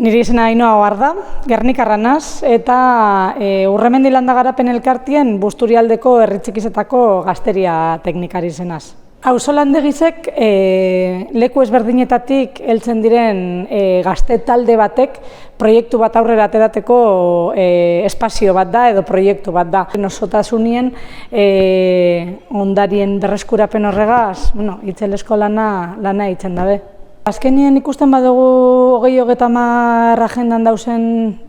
Niri izena Ainhoa Oarda, Gernikarra naz, eta Urremendi Landa Garapen Elkartien Busturialdeko herritxikizetako gazteria teknikari zenaz. Auzolandegizek leku ezberdinetatik heltzen diren gazte talde batek proiektu bat aurrera aterateko espazio bat da edo proiektu bat da. Osotasunien ondarien berreskurapen horregaz, itzelesko lana itzen dabe. Azkenien ikusten badugu 2030 agendan dauzen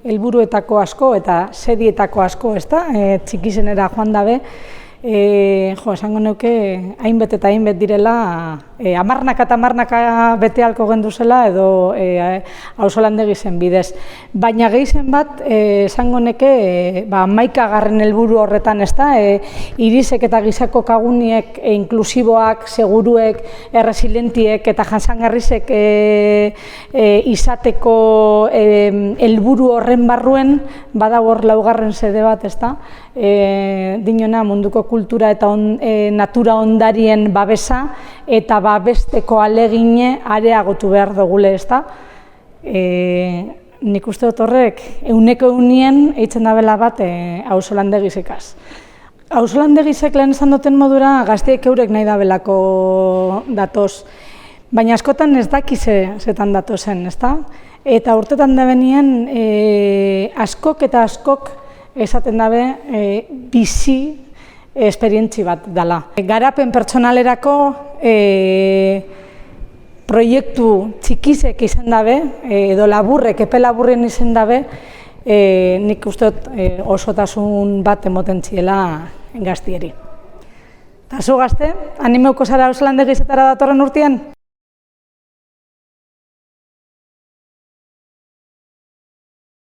helburuetako asko eta sedietako asko, ezta? Txikizenera joan dabe. Esango neuke hainbet eta hainbet direla, hamarnaka eta hamarnaka bete halko genduzela edo auzolandegizen bidez. Baina gehizen bat, esango neke, 11. helburu horretan, ezta? Irisek eta gizako kaguniek, inklusiboak, seguruek, erresilientiek eta jasangarrizek izateko helburu horren barruen, badago hor 4. xede bat, ezta? Dinona munduko kultura eta natura ondarien babesa eta babesteko alegine areagotu behar dugule, ezta? Nik uste dut horrek, 100% eitzen dabela bat auzolandegizekaz. Auzolandegizek lehen esan duten modura gazteek eurek nahi dabelako datoz, baina askotan ez dakize zetan datozen, ezta? Eta urtetan da benien askok eta askok esaten dabe bizi esperientzi bat dela. Garapen pertsonalerako proiektu txikizek izan dabe, edo laburrek, epe laburren izan dabe, nik uste dut osotasun bat emoten txiela gaztieri. Eta zu gazte, animeuko zara auzolandegizetara datorren urtean?